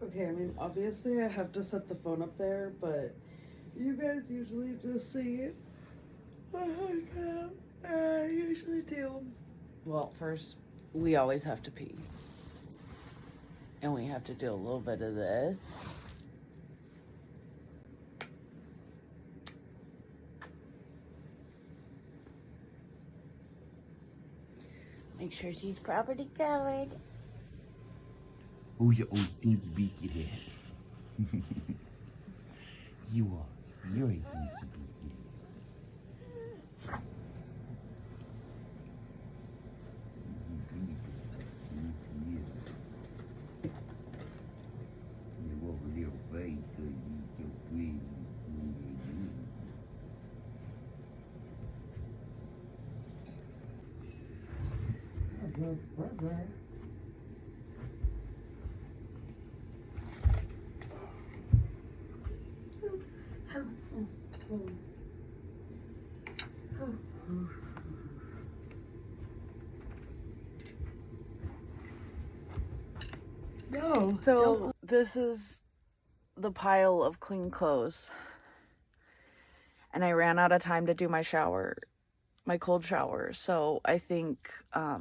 Okay, I mean, obviously I have to set the phone up there, but you guys usually just see it. I usually do. Well, first, we always have to pee. And we have to do a little bit of this. Make sure she's properly covered. Oh, you old stinky beaky head. You are. You're a stinky beaky head. You walk a little face so you eat your food. Bye-bye. No. So this is the pile of clean clothes. And I ran out of time to do my shower, my cold shower. So I think I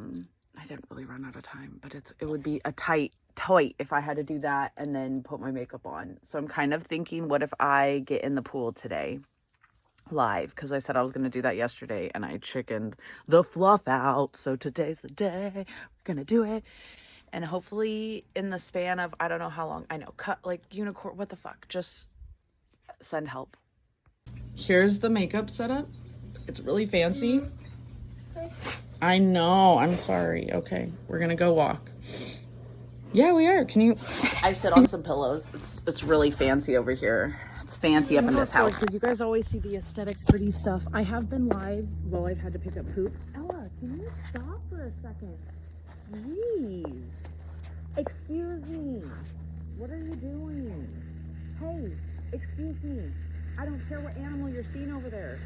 didn't really run out of time, but it would be a tight if I had to do that and then put my makeup on. So I'm kind of thinking, what if I get in the pool today live? Because I said I was going to do that yesterday and I chickened the fluff out. So today's the day. We're going to do it. And hopefully in the span of, I don't know how long, I know, cut like unicorn, what the fuck, just send help. Here's the makeup setup. It's really fancy. I know, I'm sorry. Okay, we're gonna go walk. Yeah, we are. Can you? I sit on some pillows. It's really fancy over here. It's fancy up in this house. Because you guys always see the aesthetic, pretty stuff. I have been live while I've had to pick up poop. Ella, can you stop for a second? Jeez. Excuse me. What are you doing? Hey, excuse me. I don't care what animal you're seeing over there.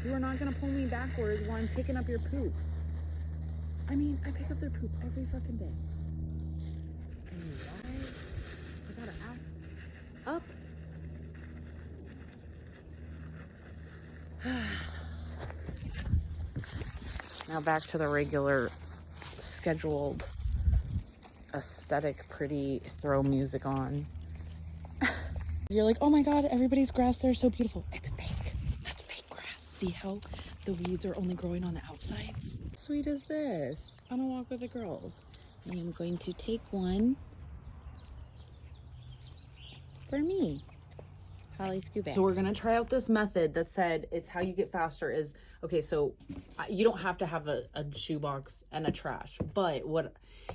You are not going to pull me backwards while I'm picking up your poop. I mean, I pick up their poop every fucking day. Anyway, I gotta act up. Now back to the regular scheduled aesthetic, pretty, throw music on. You're like, oh my god, everybody's grass there is so beautiful. It's fake. That's fake grass. See how the weeds are only growing on the outsides? How sweet is this? On a walk with the girls. I am going to take one for me. Holly, scoop back. So we're gonna try out this method that said it's how you get faster is, okay, so you don't have to have a shoebox and a trash, but what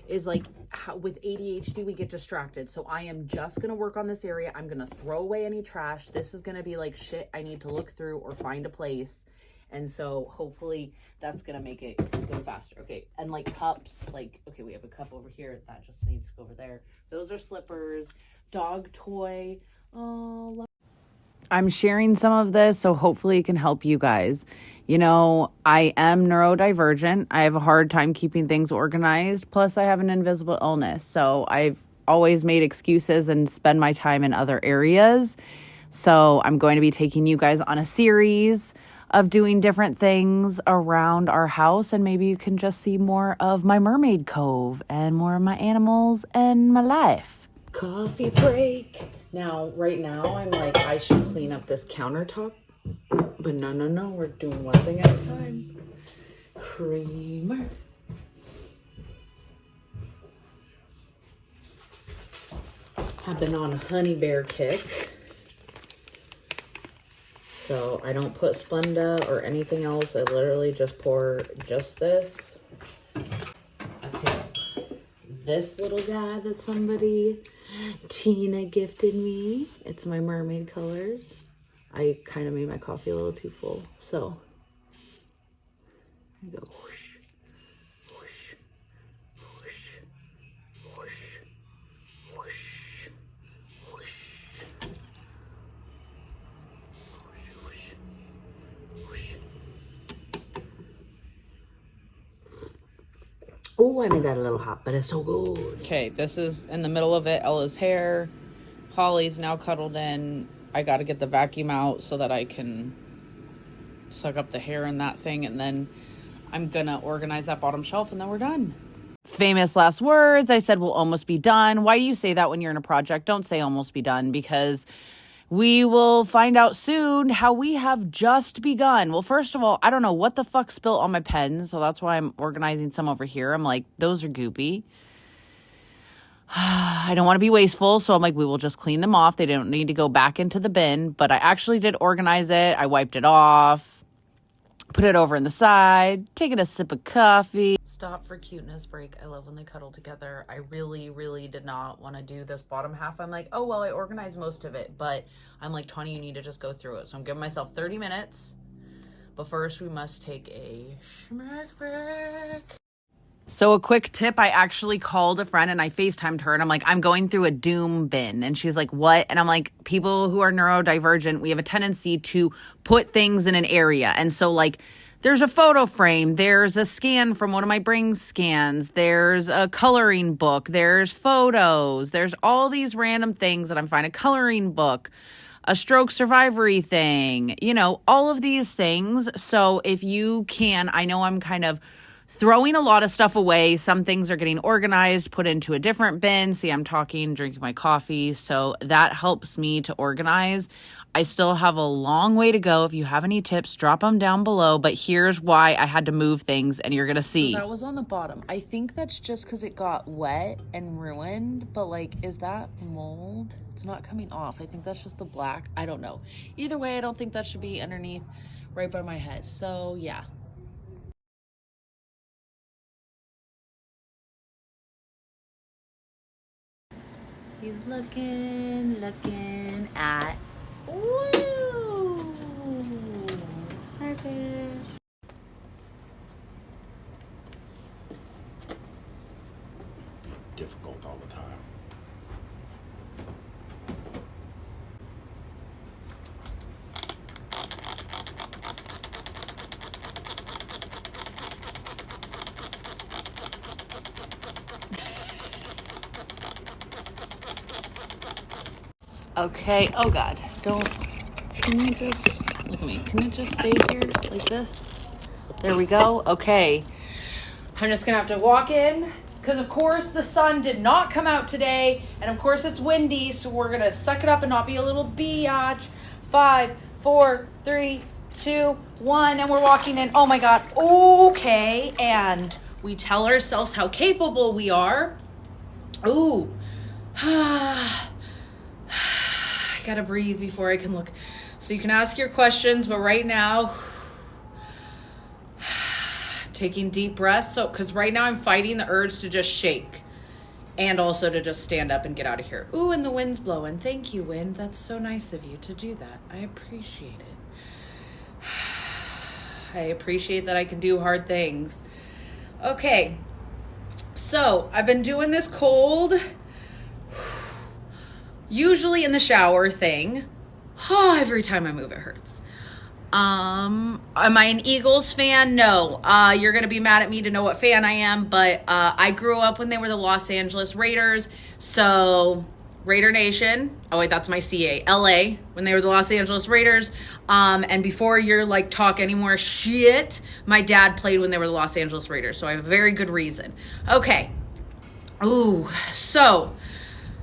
is like how, with ADHD we get distracted. So I am just gonna work on this area. I'm gonna throw away any trash. This is gonna be like shit I need to look through or find a place. And so hopefully that's gonna make it go faster. Okay, and like cups, like, okay, we have a cup over here that just needs to go over there. Those are slippers, dog toy. Oh, I'm sharing some of this, so hopefully it can help you guys. You know, I am neurodivergent. I have a hard time keeping things organized. Plus, I have an invisible illness. So I've always made excuses and spend my time in other areas. So I'm going to be taking you guys on a series of doing different things around our house. And maybe you can just see more of my mermaid cove and more of my animals and my life. Coffee break. Now, right now, I'm like, I should clean up this countertop. But no, we're doing one thing at a time. Creamer. I've been on a honey bear kick. So I don't put Splenda or anything else. I literally just pour just this. I take this little guy that somebody, Tina, gifted me. It's my mermaid colors. I kind of made my coffee a little too full. So I go whoosh, whoosh, whoosh, whoosh, whoosh, whoosh. Oh, I made that a little hot, but it's so good. Okay, this is in the middle of it, Ella's hair. Holly's now cuddled in. I got to get the vacuum out so that I can suck up the hair in that thing, and then I'm gonna organize that bottom shelf, and then we're done. Famous last words. I said we'll almost be done. Why do you say that when you're in a project? Don't say almost be done, because we will find out soon how we have just begun. Well, first of all, I don't know what the fuck spilt on my pens, so that's why I'm organizing some over here. I'm like, those are goopy. I don't want to be wasteful, so I'm like, we will just clean them off. They don't need to go back into the bin, but I actually did organize it. I wiped it off, put it over in the side, taking a sip of coffee. Stop for cuteness break. I love when they cuddle together. I really, really did not want to do this bottom half. I'm like, oh, well, I organized most of it, but I'm like, Tawny, you need to just go through it. So I'm giving myself 30 minutes, but first we must take a schmack break. So a quick tip, I actually called a friend and I FaceTimed her and I'm like, I'm going through a doom bin. And she's like, what? And I'm like, people who are neurodivergent, we have a tendency to put things in an area. And so like, there's a photo frame, there's a scan from one of my brain scans, there's a coloring book, there's photos, there's all these random things that I'm finding, a coloring book, a stroke survivory thing, you know, all of these things. So if you can, I know I'm kind of throwing a lot of stuff away. Some things are getting organized, put into a different bin. See, I'm talking, drinking my coffee. So that helps me to organize. I still have a long way to go. If you have any tips, drop them down below. But here's why I had to move things, and you're going to see. So that was on the bottom. I think that's just because it got wet and ruined. But like, is that mold? It's not coming off. I think that's just the black. I don't know. Either way, I don't think that should be underneath right by my head. So yeah. He's looking at, woo, starfish. Difficult all the time. Okay, oh God, can you just, look at me, can it just stay here like this? There we go, okay. I'm just gonna have to walk in, because of course the sun did not come out today, and of course it's windy, so we're gonna suck it up and not be a little biatch. 5, 4, 3, 2, 1, and we're walking in. Oh my God, okay, and we tell ourselves how capable we are. Ooh, I gotta breathe before I can look. So you can ask your questions, but right now, taking deep breaths. So, because right now I'm fighting the urge to just shake and also to just stand up and get out of here. Ooh, and the wind's blowing. Thank you, wind. That's so nice of you to do that. I appreciate it. I appreciate that I can do hard things. Okay, so I've been doing this cold, usually in the shower thing. Oh, every time I move, it hurts. Am I an Eagles fan? No. You're going to be mad at me to know what fan I am, but I grew up when they were the Los Angeles Raiders. So, Raider Nation. Oh, wait, that's my CA. LA, when they were the Los Angeles Raiders. And before you're like, talk any more shit, my dad played when they were the Los Angeles Raiders. So, I have a very good reason. Okay. Ooh,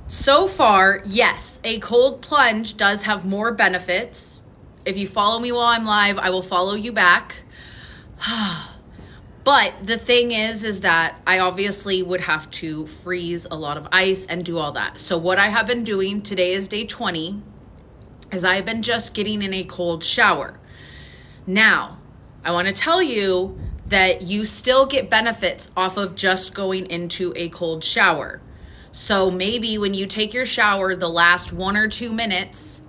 so far, yes, a cold plunge does have more benefits. If you follow me while I'm live, I will follow you back. But the thing is that I obviously would have to freeze a lot of ice and do all that. So what I have been doing, today is day 20, is I've been just getting in a cold shower. Now, I want to tell you that you still get benefits off of just going into a cold shower. So maybe when you take your shower, the last 1 or 2 minutes,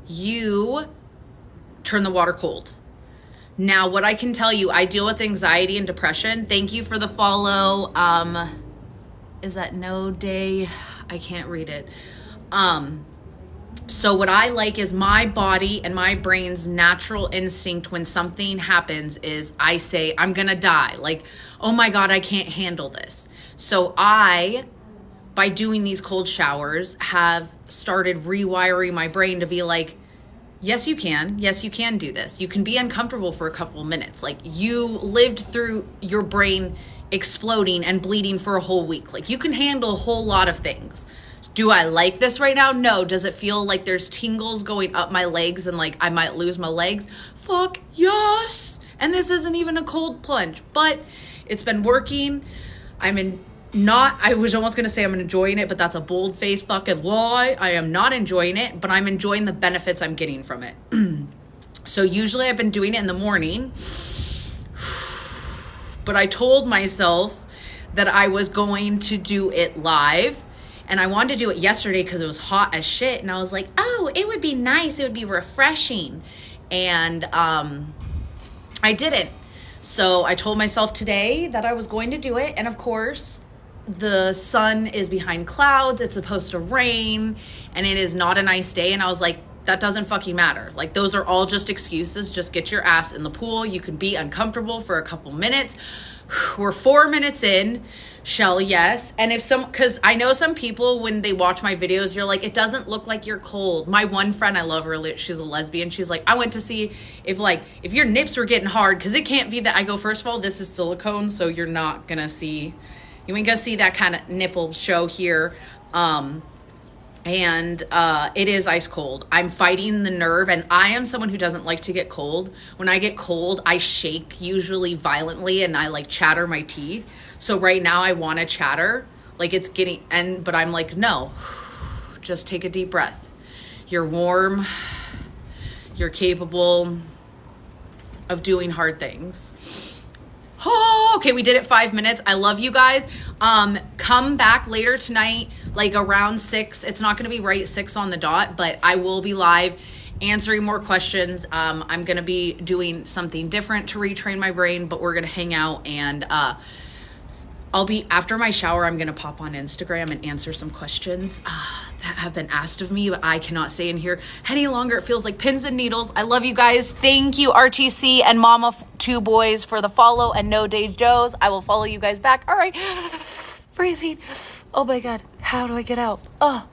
you turn the water cold. Now, what I can tell you, I deal with anxiety and depression. Thank you for the follow. Is that No Day? I can't read it. So what I like is my body and my brain's natural instinct when something happens is I say, I'm going to die. Like, oh my God, I can't handle this. So I, by doing these cold showers, have started rewiring my brain to be like, yes, you can. Yes, you can do this. You can be uncomfortable for a couple of minutes. Like, you lived through your brain exploding and bleeding for a whole week. Like, you can handle a whole lot of things. Do I like this right now? No. Does it feel like there's tingles going up my legs and like I might lose my legs? Fuck yes. And this isn't even a cold plunge, but it's been working. I was almost going to say I'm enjoying it, but that's a bold-faced fucking lie. I am not enjoying it, but I'm enjoying the benefits I'm getting from it. So usually I've been doing it in the morning, but I told myself that I was going to do it live, and I wanted to do it yesterday because it was hot as shit, and I was like, oh, it would be nice. It would be refreshing. And I didn't. So I told myself today that I was going to do it, and of course, the sun is behind clouds. It's supposed to rain and it is not a nice day. And I was like, that doesn't fucking matter. Like, those are all just excuses. Just get your ass in the pool. You can be uncomfortable for a couple minutes. We're 4 minutes in. Shell, yes. And because I know some people, when they watch my videos, you're like, it doesn't look like you're cold. My one friend, I love her. She's a lesbian. She's like, I went to see if your nips were getting hard, because it can't be that. I go, first of all, this is silicone, so you're not going to see... You ain't gonna see that kind of nipple show here. It is ice cold. I'm fighting the nerve, and I am someone who doesn't like to get cold. When I get cold, I shake, usually violently, and I like chatter my teeth. So right now I want to chatter, like it's but I'm like, no, just take a deep breath. You're warm. You're capable of doing hard things. Oh, okay, we did it 5 minutes. I love you guys. Come back later tonight, like around 6. It's not going to be right 6 on the dot, but I will be live answering more questions. I'm going to be doing something different to retrain my brain, but we're going to hang out, and after my shower, I'm going to pop on Instagram and answer some questions that have been asked of me, but I cannot stay in here any longer. It feels like pins and needles. I love you guys. Thank you, RTC and Mama 2 Boys, for the follow, and No Day Joes. I will follow you guys back. All right. Freezing. Oh my God. How do I get out? Oh.